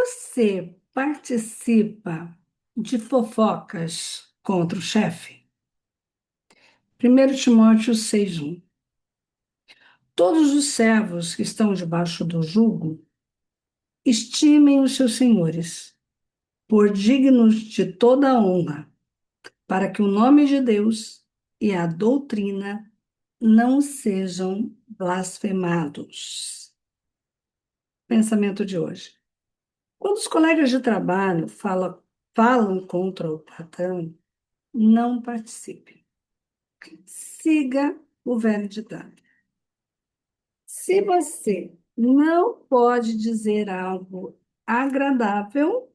Você participa de fofocas contra o chefe? 1 Timóteo 6:1. Todos os servos que estão debaixo do jugo estimem os seus senhores, por dignos de toda a honra, para que o nome de Deus e a doutrina não sejam blasfemados. Pensamento de hoje. Quando os colegas de trabalho falam contra o patrão, não participe. Siga o velho ditado. Se você não pode dizer algo agradável,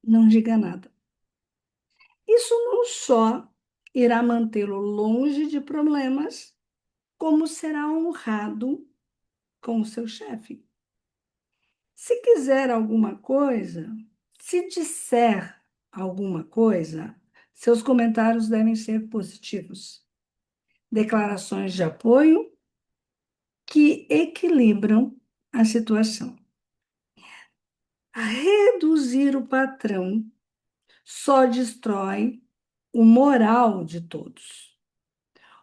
não diga nada. Isso não só irá mantê-lo longe de problemas, como será honrado com o seu chefe. Se quiser alguma coisa, se disser alguma coisa, seus comentários devem ser positivos. Declarações de apoio que equilibram a situação. Reduzir o patrão só destrói o moral de todos.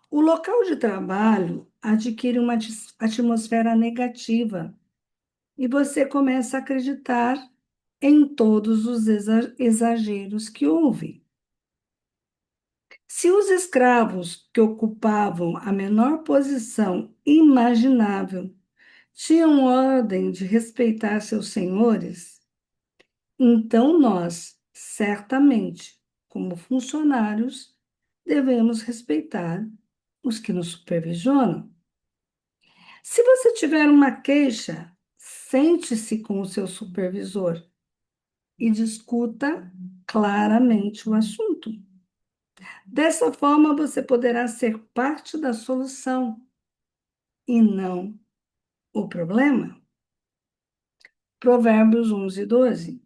O local de trabalho adquire uma atmosfera negativa e você começa a acreditar em todos os exageros que houve. Se os escravos que ocupavam a menor posição imaginável tinham ordem de respeitar seus senhores, então nós, certamente, como funcionários, devemos respeitar os que nos supervisionam. Se você tiver uma queixa, sente-se com o seu supervisor e discuta claramente o assunto. Dessa forma, você poderá ser parte da solução e não o problema. Provérbios 11:12.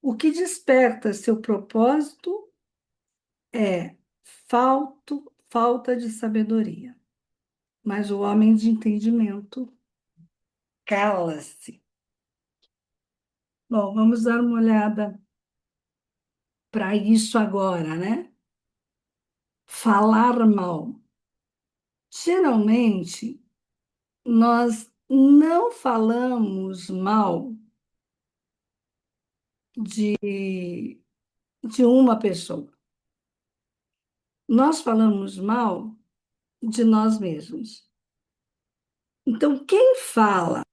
O que desperta seu propósito é falta de sabedoria, mas o homem de entendimento cala-se. Bom, vamos dar uma olhada para isso agora, né? Falar mal. Geralmente, nós não falamos mal de, de uma pessoa. Nós falamos mal de nós mesmos. Então, quem fala,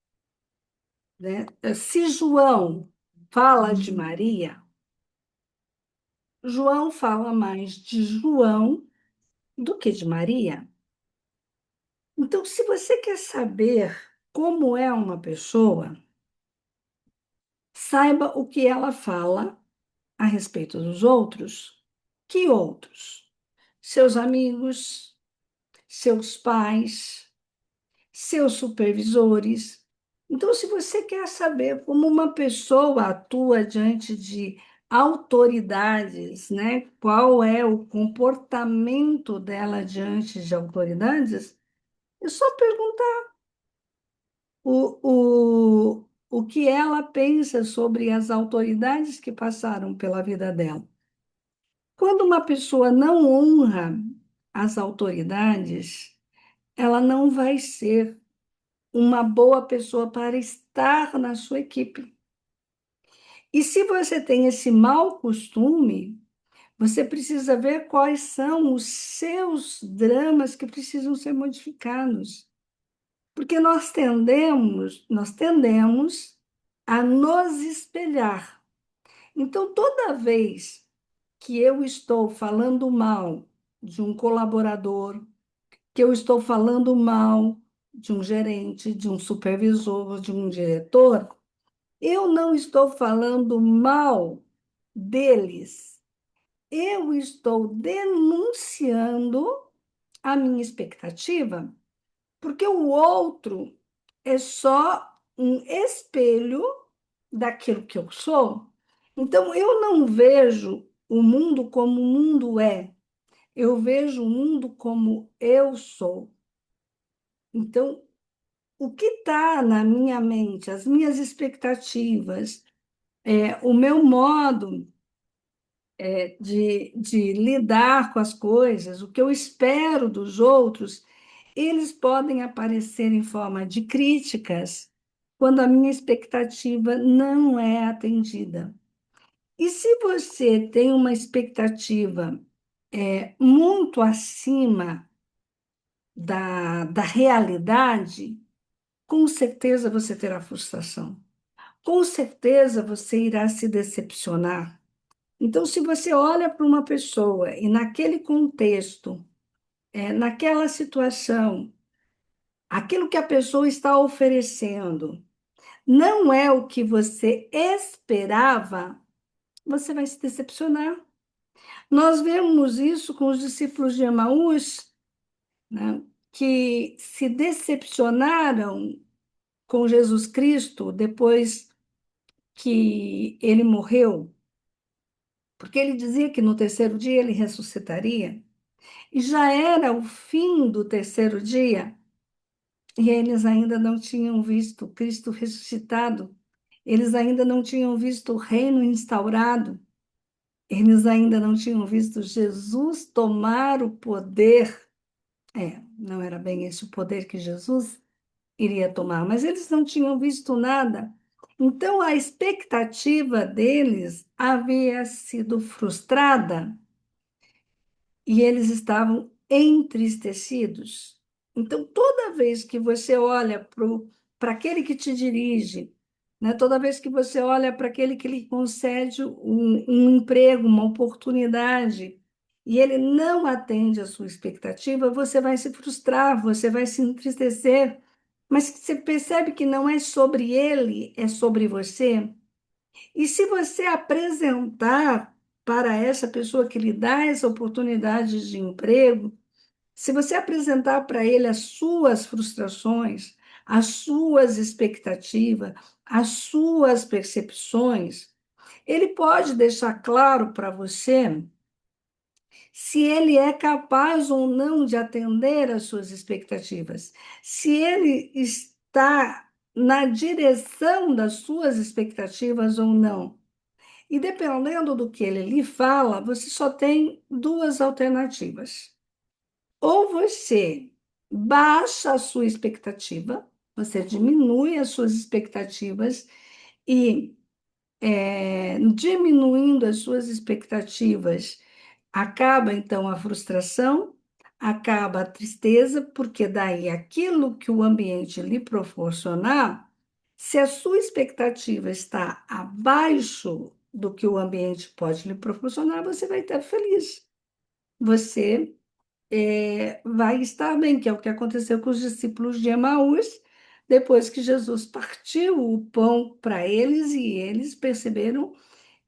né? Se João fala de Maria, João fala mais de João do que de Maria. Então, se você quer saber como é uma pessoa, saiba o que ela fala a respeito dos outros. Que outros? Seus amigos, seus pais, seus supervisores. Então, se você quer saber como uma pessoa atua diante de autoridades, né? Qual é o comportamento dela diante de autoridades, é só perguntar o que ela pensa sobre as autoridades que passaram pela vida dela. Quando uma pessoa não honra as autoridades, ela não vai ser uma boa pessoa para estar na sua equipe. E se você tem esse mau costume, você precisa ver quais são os seus dramas que precisam ser modificados. Porque nós tendemos a nos espelhar. Então, toda vez que eu estou falando mal de um colaborador, que eu estou falando mal de um gerente, de um supervisor, de um diretor, eu não estou falando mal deles. Eu estou denunciando a minha expectativa, porque o outro é só um espelho daquilo que eu sou. Então, eu não vejo o mundo como o mundo é, eu vejo o mundo como eu sou. Então, o que está na minha mente, as minhas expectativas, o meu modo de lidar com as coisas, o que eu espero dos outros, eles podem aparecer em forma de críticas quando a minha expectativa não é atendida. E se você tem uma expectativa muito acima da realidade, com certeza você terá frustração. Com certeza você irá se decepcionar. Então, se você olha para uma pessoa e naquele contexto, naquela situação, aquilo que a pessoa está oferecendo não é o que você esperava, você vai se decepcionar. Nós vemos isso com os discípulos de Emaús, né, que se decepcionaram com Jesus Cristo depois que ele morreu, porque ele dizia que no terceiro dia ele ressuscitaria, e já era o fim do terceiro dia, e eles ainda não tinham visto Cristo ressuscitado, eles ainda não tinham visto o reino instaurado, eles ainda não tinham visto Jesus tomar o poder. Não era bem esse o poder que Jesus iria tomar, mas eles não tinham visto nada. Então, a expectativa deles havia sido frustrada e eles estavam entristecidos. Então, toda vez que você olha para aquele que te dirige, né, toda vez que você olha para aquele que lhe concede um emprego, uma oportunidade, e ele não atende à sua expectativa, você vai se frustrar, você vai se entristecer, mas você percebe que não é sobre ele, é sobre você. E se você apresentar para essa pessoa que lhe dá essa oportunidade de emprego, se você apresentar para ele as suas frustrações, as suas expectativas, as suas percepções, ele pode deixar claro para você se ele é capaz ou não de atender às suas expectativas, se ele está na direção das suas expectativas ou não. E dependendo do que ele lhe fala, você só tem duas alternativas. Ou você baixa a sua expectativa, você diminui as suas expectativas e, diminuindo as suas expectativas, acaba então a frustração, acaba a tristeza, porque daí aquilo que o ambiente lhe proporcionar, se a sua expectativa está abaixo do que o ambiente pode lhe proporcionar, você vai estar feliz. Você vai estar bem, que é o que aconteceu com os discípulos de Emaús, depois que Jesus partiu o pão para eles e eles perceberam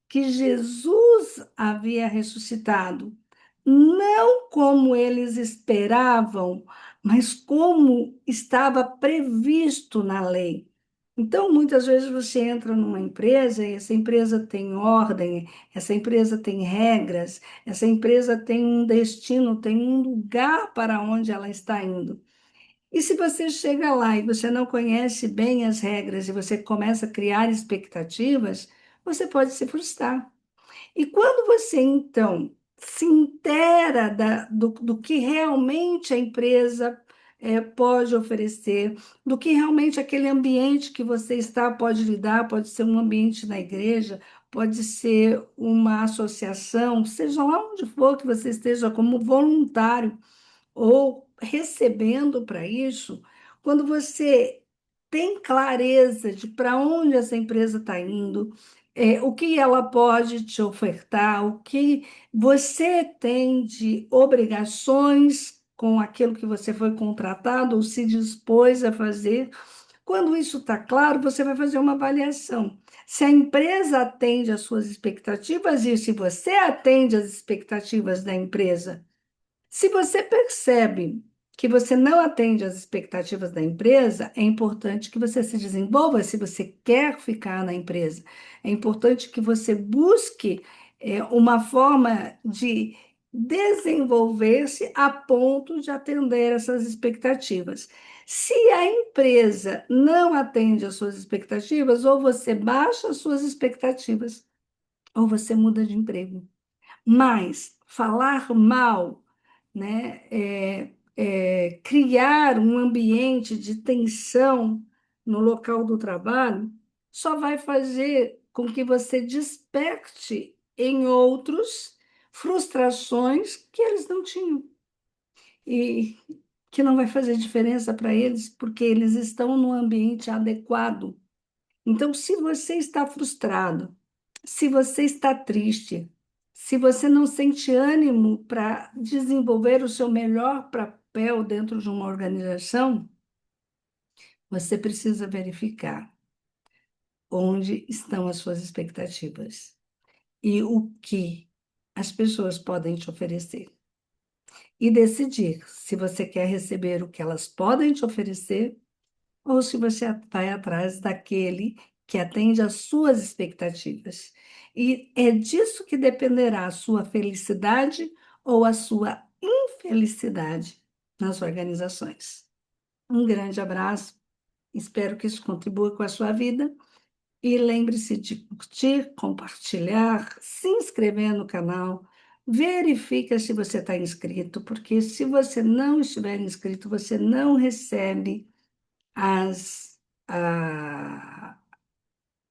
que Jesus havia ressuscitado, não como eles esperavam, mas como estava previsto na lei. Então, muitas vezes você entra numa empresa e essa empresa tem ordem, essa empresa tem regras, essa empresa tem um destino, tem um lugar para onde ela está indo. E se você chega lá e você não conhece bem as regras e você começa a criar expectativas, você pode se frustrar. E quando você, então, se intera do que realmente a empresa pode oferecer, do que realmente aquele ambiente que você está pode lhe dar, pode ser um ambiente na igreja, pode ser uma associação, seja lá onde for que você esteja como voluntário, ou recebendo para isso, quando você tem clareza de para onde essa empresa está indo, o que ela pode te ofertar, o que você tem de obrigações com aquilo que você foi contratado ou se dispôs a fazer. Quando isso está claro, você vai fazer uma avaliação. Se a empresa atende às suas expectativas e se você atende às expectativas da empresa. Se você percebe que você não atende às expectativas da empresa, é importante que você se desenvolva se você quer ficar na empresa. É importante que você busque uma forma de desenvolver-se a ponto de atender essas expectativas. Se a empresa não atende às suas expectativas, ou você baixa as suas expectativas, ou você muda de emprego. Mas falar mal, né, criar um ambiente de tensão no local do trabalho, só vai fazer com que você desperte em outros frustrações que eles não tinham e que não vai fazer diferença para eles, porque eles estão no ambiente adequado. Então, se você está frustrado, se você está triste, se você não sente ânimo para desenvolver o seu melhor papel dentro de uma organização, você precisa verificar onde estão as suas expectativas e o que as pessoas podem te oferecer. E decidir se você quer receber o que elas podem te oferecer ou se você vai atrás daquele que atende às suas expectativas. E é disso que dependerá a sua felicidade ou a sua infelicidade nas organizações. Um grande abraço, espero que isso contribua com a sua vida e lembre-se de curtir, compartilhar, se inscrever no canal. Verifica se você está inscrito, porque se você não estiver inscrito, você não recebe as, a-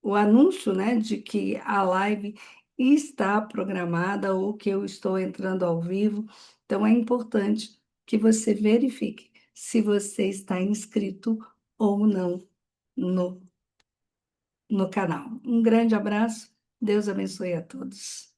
o anúncio, né, de que a live está programada ou que eu estou entrando ao vivo. Então, é importante que você verifique se você está inscrito ou não no, no canal. Um grande abraço, Deus abençoe a todos.